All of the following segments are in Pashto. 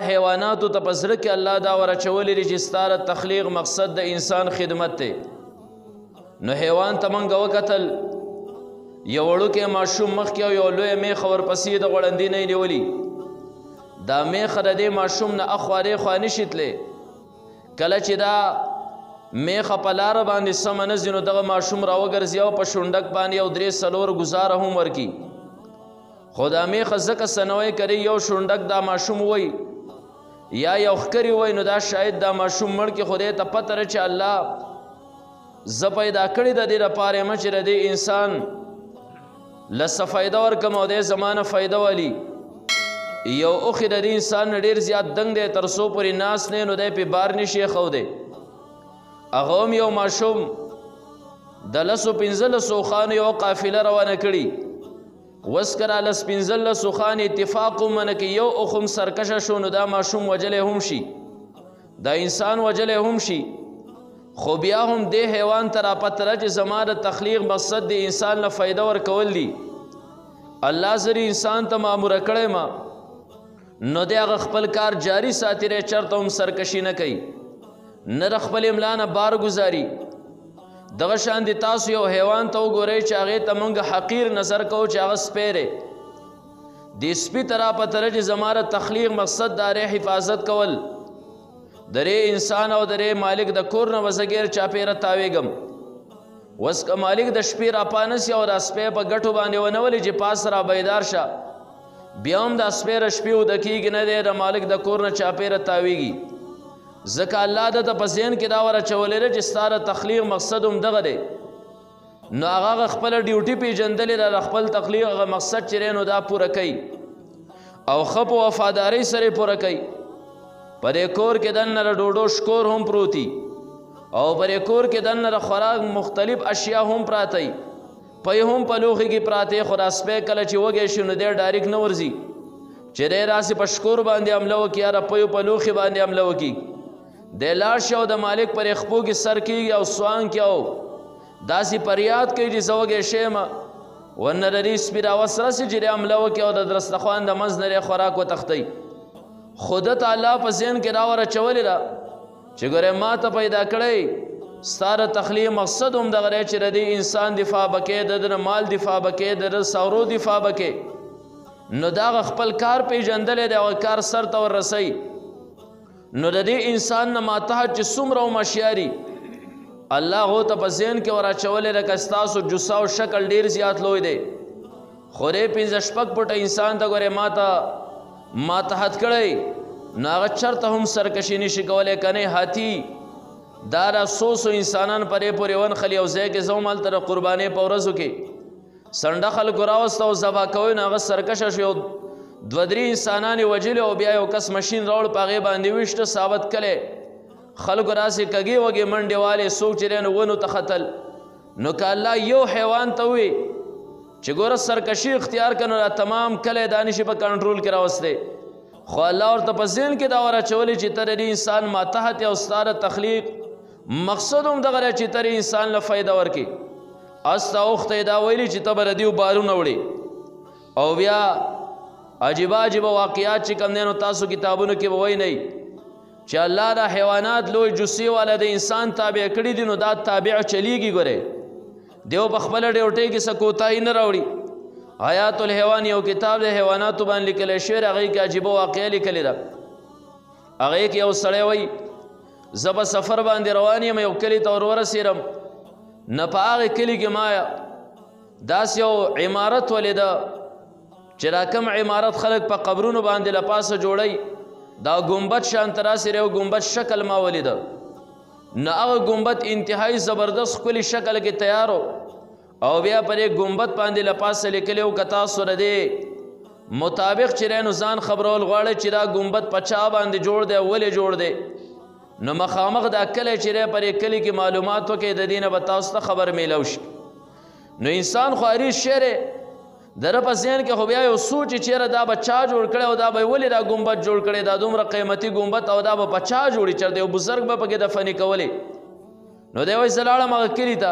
حیواناتو ته په زړه کې الله دا ورچولی دی چې ستا د تخلیق مقصد د انسان خدمت دی. نو حیوان ته موږ وکتل، یو وړوکی ماشوم مخکې او یو لویه میخه ورپسې د غوړندي نه یې نیولي. دا میخه د دې ماشوم نه اخوا دېخوا نشي تللی. کله چې دا میخه په لاره باندې سمه نه ځي نو دغه ماشوم راوګرځي او په شونډک باندې یو 3-4 ګزاره هم ورکي. خو دا میخه ځکه سنوی کوي یو شونډک دا ماشوم وی یا یو ښکري وی نو دا شاید دا ماشوم مړ کې خدای ته پته ده چې الله زه پیدا کړی د دې لپاره یم چې د دې انسان له څه فایده ورکړم او دی زما نه فایده والي. یو اوښې د دې انسان نه ډېر زیات دنګ دی، تر څو پورې ناست نه نو دی پې بار نشي ایښودی. هغه هم یو ماشوم د 10-15 اوښانو یوه قافله روانه کړي. وس که را 10-15 اوښان اتفاق ومنه که یو اوښ هم سرکشه شو نو دا ماشوم وجلی هم شي، دا انسان وجلی هم شي. خو بیا هم دې حیوان ته راپته ده چې زما د تخلیق مقصد د انسان له فایده ورکول دي. الله زری انسان ته ماموره کړی ما نو دی هغه خپل کار جاری ساتي دی، چرته هم سرکشي نه کوي، نه د خپل املا نه بار ګزاري. دغه شان دي تاسو یو حیوان ته وګورئ چې هغې ته موږ حقیر نظر کوو چې هغه سپی دی. دې سپي ته راپته ده چې زما د تخلیق مقصد د هغې حفاظت کول. درې انسان او درې مالک د کور نه به زه ګیر چاپېره تاویږم. اوس که مالک د شپې راپانسي او دا سپی په ګټو باندې ونه ولي چې پاس را بیدار شه، بیا هم دا سپی د شپې وده کېږي نه دی، د مالک د کور نه چاپېره تاویږي. ځکه الله دته په ذهن کې دا ورچولی دی چې ستا د تخلیق مقصد هم دغه دی. نو هغه خپله ډیوټي پېژندلې ده، د خپل تخلیق هغه مقصد چې دی نو دا پوره کوي او ښه په وفادارۍ سره یې پوره کوي. په دې کور کې دننه د ډوډو شکور هم پروتي او په دې کور کې دننه د خوراک مختلف اشیا هم پراته وي، پی هم په لوښي کې پراته. خو دا سپی کله چې وږی شي نو دی ډایرکټ نه ورځي چې دی راسي په شکور باندې حمله وکړي یا د پیو په لوښي باندې حمله وکړي. دی لاړ شي او د مالک پر خپو کې سر کېږي او سوان کې او داسې فریاد کوي چې زه وږی شیم، ورنه د دې سپي راوس رسي چې دی حمله وکړي او د دسترخوان د منځ نه دی خوراک وتښتوي. خو دته الله په ذهن کې را ورچولې ده چې ګورې ما ته پیدا کړی، ستا د تخلیق مقصد هم دغه دی چې د دې انسان دفاع به کوې، د ده مال دفاع به کوې، د ده سورو دفاع به کوې. نو دا هغه خپل کار پېژندلی دی، هغه کار سر ته وررسوي. نو د دې انسان نه ماتحت چې څومره هم اشیاري الله هغو ته په ذهن کې وراچولی ده. که ستاسو جسه او شکل ډېر زیات لوی دی خو دی 5-6 فټه انسان ته ګورې ماتحت کړی نو هغه چرته هم سرکشي نشي کولی. کنی هاتي دا را 100 انسانان پرې پورې ونښلي یو ځای کې زه هم هلته د قربانۍ په ورځو کې سنډه خلکو راوسته او ذبح کوی نو هغه سرکشه شو، 2-3 انسانان یې وجلي او بیا یو کس مشین راوړ په هغې باندې ویشته ثابت کلی. خلکو راسې کږې وږې منډې والې څوک چې دی نو ونو ته ختل. نو که الله یو حیوان ته ووي چې ګوره سرکشي اختیار کړه نو دا تمام کلی دا نشي په کنټرول کې راوستی. خو الله ورته په ذهن کې دا ورچولی چې ته د دې انسان ماتحت او ستا د تخلیق مقصد هم دغه دی چې ته انسان له فایده ورکړي. اس ته اوښ ته یې دا ویلي چې ته به د دې بارونه وړې او بیا عجیبه عجیبه واقعات چې کوم دی نو تاسو کتابونو کې به وینئ چې الله دا حیوانات لوی جسې والا د انسان تابع کړي دي نو دا تابع چلیږي. ګورئ دیو په خپله ډیوټۍ کې څه کوتاهي نه راوړي. حیات الحیوان یو کتاب د حیواناتو باندې لیکلی شوی، هغې کې عجیبه واقعه لیکلې ده. هغې کې یو سړی وایي زه په سفر باندې روان یم، یو کلي ته ور ورسېدم، نه په هغې کلي کې ما داسې یو عمارت ولیده چې دا کوم عمارت خلک په قبرونو باندې له پاسه جوړوي، دا ګمبد شانته راسې یو ګمبد شکل ما ولیده. نه هغه ګمبد انتهایی زبردست ښکلي شکل کې تیار او بیا پر یک ګمبد باندې له پاسه لیکلی و که تاسو د دې مطابق چې دی نو ځان خبرول غواړئ چې دا ګمبد په چا باندې جوړ دی او ولې جوړ دی نو مخامخ دا کلی چې دی پر یک کلي کې معلومات وکړئ د دې نه به تاسو ته خبر میلو شي. نو انسان خو عریض شی دی، د ده په ذهن کې خو بیا یو سوچ چې چېرې دا به چا جوړ کړی او دا به ولې دا ګمبد جوړ کړی، دا دومره قیمتي ګمبد او دا به په چا جوړي، چېرته یو بزرګ به پکې دفنې کولې. نو دی وایي زه لاړم هغه کلي ته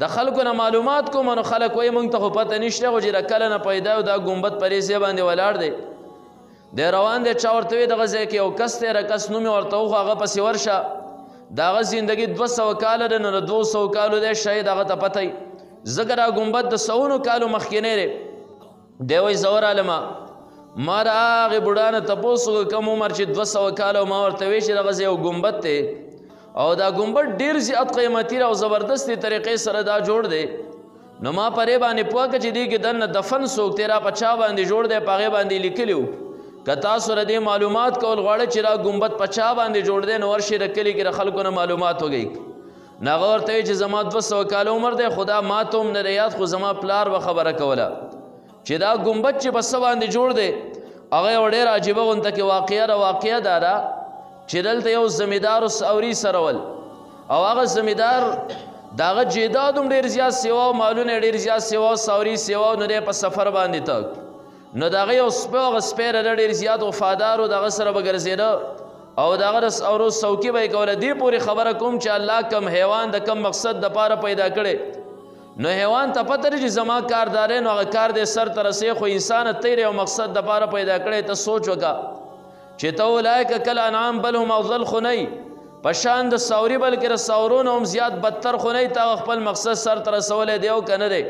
د خلکو نه معلومات کوم، نو خلک وایي موږ ته خو پته نشته خو چې د کله نه پیدا او دا ګمبد په دې ځای باندې ولاړ دی. دی روان دی چا ورته وی دغه ځای کې یو کس دی کس نوم یې ورته وخو هغه پسې ورشه د هغه زندګي 200 کاله ده نو د 200 کالو دی شاید هغه ته پته وي ځکه دا ګمبد د 100 کالو مخکینی دی دی وایي زه ورغلمه ما د هغې بوډا نه تپوس وکړو کم عمر چې 200 کاله ما ورته وی چې دغه ځای یو ګمبد دی او دا ګمبد ډېر زیات قیمتي او زبردستې طریقې سره دا جوړ دی نو ما پرې باندې پوه کړه چې دې کې دننه دفن څوک دی را په چا باندې جوړ دی په هغې باندې لیکلي وو که تاسو له دې معلومات کول غواړئ چې دا ګمبد په چا باندې جوړ دی نو ورشئ د کلي کې د خلکو نه معلومات وګئ نو هغه ورته وایي چې زما 200 کاله عمر دی خو دا ما ته هم نه دی یاد خو زما پلار به خبره کوله چې دا ګمبد چې په څه باندې جوړ دی هغه یو ډېر عجیبه غونته کې واقعه ده واقعه دا ده چې دلته یو زمیندار ساوري سره ول او هغه زمیندار د هغه جیداد هم ډېر زیات سیوا او مالونه یې ډېر زیات سیوا او ساوري سیوا نو دی په سفر باندې تګ نو د هغه یو سپی هغه سپی ډېر زیات وفادار و د هغه سره به ګرځېده او د هغه د ساورو څوکي به یې کوله دې پورې خبره کوم چې الله کم حیوان د کم مقصد دپاره پیدا کړی نو حیوان ته پته لري چې زما کار دا دی نو هغه کار دی سر ته رسې خو انسان ته یو مقصد دپاره پیدا کړی ته سوچ وکړه چې ته اولئک کالانعام بل هم اضل خو نه په شان د ساوري بلکې د ساورو نه هم زیات بدتر خو نه تا خپل مقصد سر ته رسولی دی او که نه دی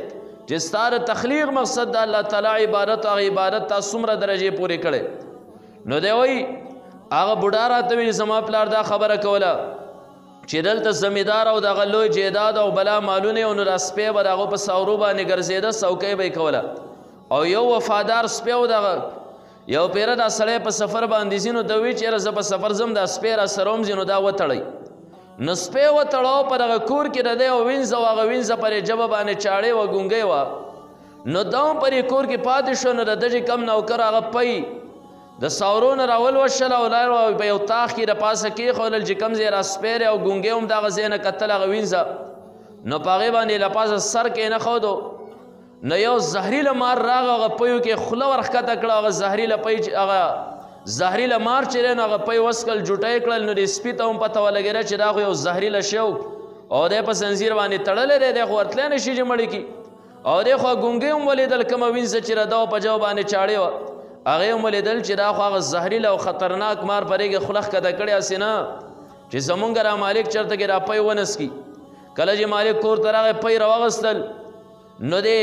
چې ستا د تخلیق مقصد د الله تعالی عبادت هغه عبادت تا څومره درجې پورې کړی نو دی وایي هغه بوډا راته ویل زما پلار دا خبره کوله چې دلته زمیندار او دغه لوی جیداد او بلا مالونه او نو دا سپی به د هغو په ساورو باندې ګرځېده څوکۍ به یې کوله او یو وفادار سپی و دغه یو پیره دا سړی په سفر باندې ځي نو ده وی چېرې زه په سفر ځم دا سپی را سره هم ځي نو دا وتړئ نو سپی وتړو په دغه کور کې د دی او وینځه و هغه وینځه پرې ژبه باندې چاړې وه ګونګۍ وه نو دا هم پرې کور کې پاتې شو نو د ده چې کم نوکر هغه پی د ساورو نه راولوشله او لاړ په یو تاخ کې د پاسه کېښودل چې کوم ځای را سپیری او ګونګۍ هم دغه ځای نه کتل هغه وینځه نو په هغې باندې له پاسه سر کېنښودو نو یو زهریله مار راغه هغه پیو کې خوله ورښکته کړه هغه زهریله پی هغه زهریله مار چې دی نو هغه پی وسکل جوټی کړل نو د سپي ته هم پته ولګېده چې دا خو یو زهریله شی او دی په زنځیر باندې تړلی دی دی خو ورتلی نه شي چې مړی کړي او دی خو ګونګۍ هم ولیدل کومه وینځه چې د ده په جو باندې چاړې وه هغې هم ولیدل چې دا خو هغه زهریله او خطرناک مار په هغې خوله ښکته کړې هسې نه چې زمونږ را مالک چېرته کې را پی ونسکي کله چې مالک کور ته راغی پی راواغېستل نو دی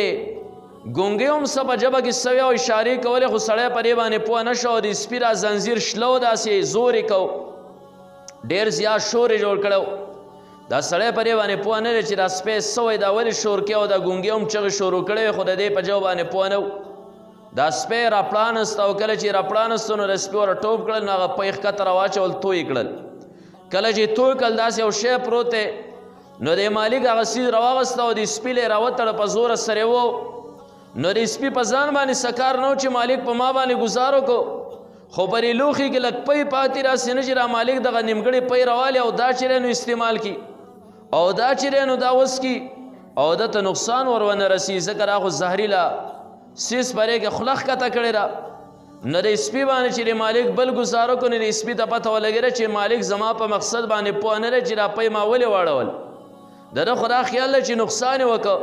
ګونګۍ هم څه په ژبه کې څه وی او اشارې کولې خو سړی په دې باندې پوه نه شو او د سپي را زنځیر شله و داسې زور یې کو ډېر زیات شور یې جوړ کړی دا سړی په دې باندې پوه نه دی چې دا سپی څه وی دا ولې شور کوي او دا ګونګۍ هم چغې شروع کړی وې خو د دې په ژبه باندې پوه نه و دا سپی را پړانست او کله چې را پړانستو نو د سپي وره ټوپ کړل نو هغه پی ښکته راواچول توی کړل کله چې توی کړل داسې یو شی پروت دی نو د مالک هغه سیز راواغسته او د سپي لی راوتړه په زوره سره و نو د سپي په ځان باندې سکار نه و چې مالک په ما باندې ګزار وکړو خو پرې لوښي کې لږ پی پاتې راسې نه چې را مالک دغه نیمګړې پی راوالي او دا چې نو استعمال کی او دا چې نو دا وسکي او ده ته نقصان ور ونه رسي ځکه را خو زهریله سیس پرې کې خوله ښکته کړې ده نه د سپي باندې چې د مالک بل ګزار وکړو نه د سپي ته پته ولګېده چې مالک زما په مقصد باندې پوه نه دی چې دا پی ما ولې واړول د ده خو دا خیال دی چې نقصان یې وکړه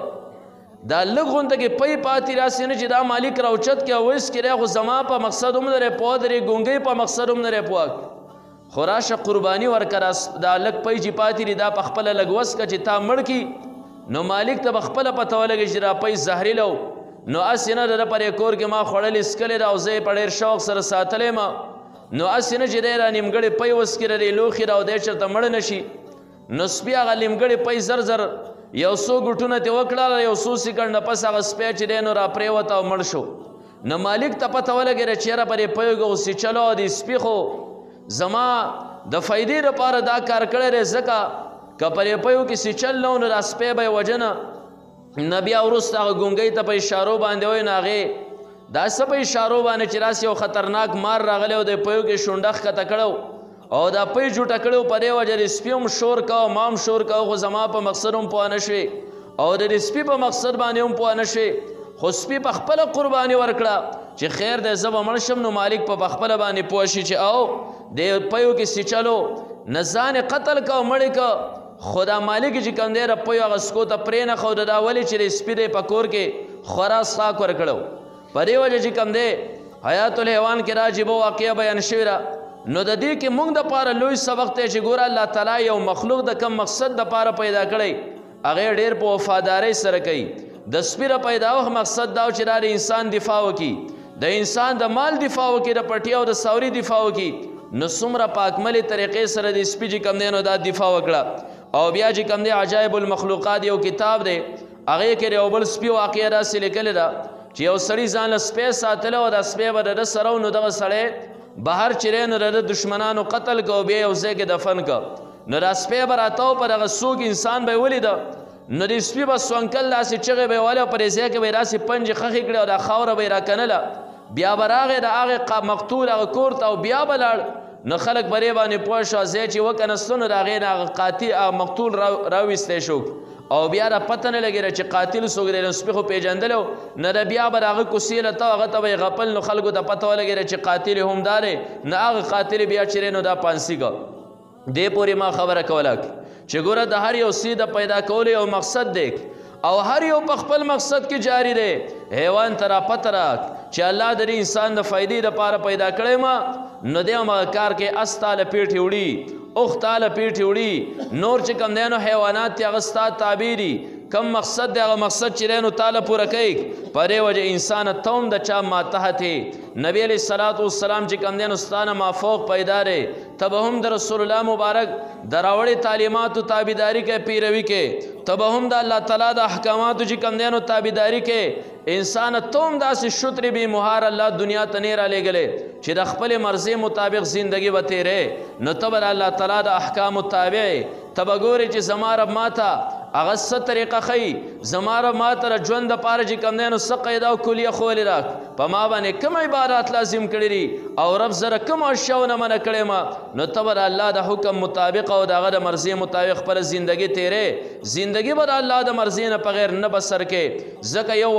دا لږ غونته کې پی پاتې راسې نه چې دا مالک راوچت کې او ویس کړی خو زما په مقصد هم نه دی پوه درې ګونګۍ په مقصد هم نه دی پوه خو راشه قرباني ورکړه دا لږ پی چې پاتې دي دا په خپله لږ وسکه چې تا مړ کي نو مالک ته به خپله پته ولګي چې دا پی زهریله و نو اسې نه د ده پرې کور کې ما خوړلې څکلې ده او زه یې په ډېر شوق سره ساتلی ما نو اسې نه چې دی را نیمګړې پی وسکي د دې لوښي را او دی چېرته مړ نه شي نو سپي هغه نیمګړې پی زر زر یو څو ګوټونه ترې وکړله یو څو سیکنډ نه پس هغه سپی چې دی نو را پرېوته او مړ شو نو مالک ته پته ولګېده چې یاره پرې پیو کې خو سیچلو او د سپي خو زما د فایدې دپاره دا کار کړی دی ځکه که پرې پیو کې سیچل نه و نو دا سپی به یې وژنه نه بیا وروسته هغه ګونګۍ ته په اشارو باندې وایي نو هغې دا څه په اشارو باندې چې راسې یو خطرناک مار راغلی او د پیو کې شونډه ښکته کړی او دا پی جوټه کړی په دې وجه د سپي هم شور کوه ما هم شور کوه خو زما په مقصد هم پوه نه شوې او د سپي په مقصد باندې هم پوه نه شوې خو سپي په خپله قرباني ورکړه چې خیر دی زه به مړ شم نو مالک په خپله باندې پوه شي چې او د پیو کې سیچلو نه ځان یې قتل که او مړې که خو دا مالک چې کوم دی د پیو هغه سکو ته پرې نه ښوده دا ولې چې د سپي دی په کور کې خورا څښاک ورکړو په دې وجه چې کوم دی حیات الحیوان کې راجبه واقعه بیان شوې ده. نو د دې کې موږ دپاره لوی سبق دی چې ګوره الله تعالی یو مخلوق د کم مقصد دپاره پیدا کړی هغې ډېر په وفادارۍ سره کوي. د سپیره پیداوخت مقصد دا چې دا د انسان دفاع وکړي، د انسان د مال دفاع وکړي، د پټي او د ساوري دفاع وکړي. نو څومره پاکملې طریقې سره د سپي چې کوم دی نو دا دفاع وکړه. او بیا چې کوم دی عجایب المخلوقات یو کتاب دی، هغې کې د یو بل سپي واقعه داسې لیکلې ده چې یو سړي ځان له سپی ساتلی او دا سپی به د ده سره و. نو دغه سړی بهر چې دی نو د دشمنانو قتل که او بیا یو ځای کې دفن که. نو دا سپی به راته و په دغه څوک انسان به یې ولیده نو د سپي به سونکل داسې چغې به یې وهلې او په دې ځای کې به یې داسې پنجې خښې کړې او دا خاوره به یې راکنله. بیا به راغی د هغې مقتول هغه کور ته او بیا به لاړ. نو خلک به دې باندې پوه شو ځای چې وکنستو نو د هغې نه هغه قاتل مقتول راویستی شو او بیا دا پته نه لګېده چې قاتل څوک دی. نو سپي خو پېژندلی و نه د بیا به د هغه کوڅې له ته هغه ته به یې غپل. نو خلکو ته پته ولګېده چې قاتل هم دا دی. نه هغه قاتل بیا چې دی نو دا پانسي که. دې پورې ما خبره کوله چې ګوره د هر یو څه د پیدا کولو یو مقصد دی او هر یو په خپل مقصد کې جاری دی. حیوان ته را پته راک چې الله د دې انسان د فایدې دپاره پیدا کړی ما نو دی همغه کار کې اس تاله پیټې وړي، اوښ تاله پیټې وړي، نور چې کوم دی نو حیوانات چې هغه ستا تابع دي. کم مقصد دی هغه مقصد چې دی نو تاله پوره کوي. په دې وجه انسان ته هم د چا ماتحت نبی علیه الصلاة والسلام چې کوم دی نو ستا نه مافوق پیدا دی. ته به هم د رسول الله مبارک د راوړې تعلیماتو تابعداري کوې، پیروي کوې. ته به هم د الله تعالی د احکاماتو چې کوم دی نو تابعداري کوې. انسان ته هم داسې شطرې بې مهار الله دنیا ته نه رالیږلی چې د خپلې مرضۍ مطابق زندګي به تېرې. نو ته به د الله تعالی د احکامو تابع ته به ګورې چې زما رب ما ته هغه څه طریقه ښیي، زما رب ما ته د ژوند دپاره چې کوم دی نو څه قاعده او کلیه ښولې راک، په ما باندې کوم عبادات لازم کړي دي او رب زره کوم اشیاونه منع کړې ما. نو ته به د الله د حکم مطابق او د هغه د مرضۍ مطابق خپله زندګي تېرې. زندګي به د الله د مرضۍ نه بغیر نه بسر کې. ځکه یو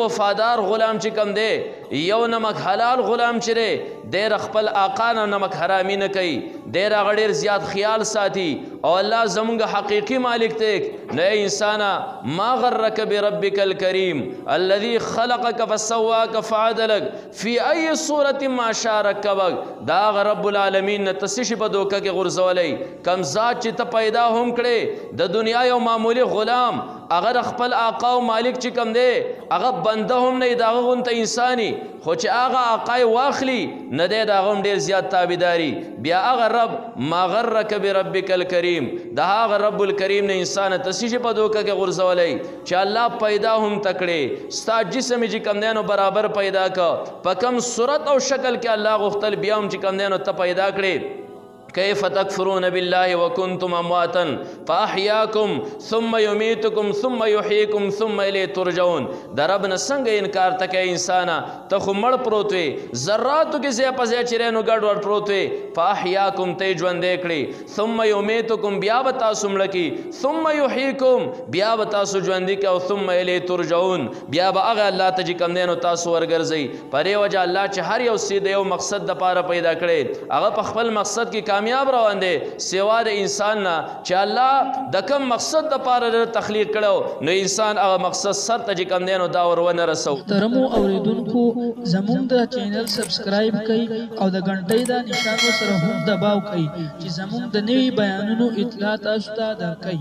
وفادار غلام چې کوم دی، یو نمک حلال غلام چې دی، دی د خپل آقا نه نمک حرامي نه کوي، دی د هغه ډېر زیات خیال ساتي او الله زمونږ حقیقي مالک دی. نو ای انسانه ما غرک بربک الکریم الذي خلقک فسواک فعدلک فی ای صورت ما شاء رکبک. دا هغه رب العالمین نه ته څه شي په دوکه کې غورځولی؟ کم ذات چې ته پیدا هم کړې د دنیا یو معمولي غلام، هغه د خپل آقا او مالک چې کوم دی هغه بنده هم نه وي، د هغه غونته انساني، خو چې هغه آقا یې واخلي نه دی د هغه هم ډېر زیات تابعداري. بیا هغه رب ما غرک بربک الکریم، د هغه رب الکریم نه انسان ته څه شي په دوکه کې غورځولی چې الله پیدا هم ته کړې، ستا جسم چې کوم دی نو برابر پیدا که، په کم صورت او شکل کې الله غوښتل بیا هم چې کوم دی نو ته پیدا کړې. کیف تکفرون بالله وکنتم امواتا فاحیاکم ثم یمیتکم ثم یحییکم ثم الیه ترجعون. د رب نه څنګه انکار ته کوې انسانه؟ ته خو مړ پروت وې، ذراتو کې ځای په ځای چې دی نو ګډ وډ پروت وې. فاحیاکم ته یې ژوندی کړې، ثم یمیتکم بیا به تاسو مړه کړي، ثم یحییکم بیا به تاسو ژوندي کړي، او ثم الیه ترجعون بیا به هغه الله ته چې کوم دی نو تاسو ورګرځئ. په دې وجه الله چې هر یو څه د یو مقصد دپاره پیدا کړی هغه په خپل مقصد کې کامیاب روان دی، سوا د انسان نه چې الله د کم مقصد دپاره د تخلیق کړو نو انسان هغه مقصد سر ته چې کوم دی نو دا ور ونه رسو. محترمو اوریدونکو زموږ د چینل سبسکرایب کړئ او د غنټۍ د نشان سره هم دباو کړئ چې زموږ د نوي بیانونو اطلاع تاسو ته درکړي.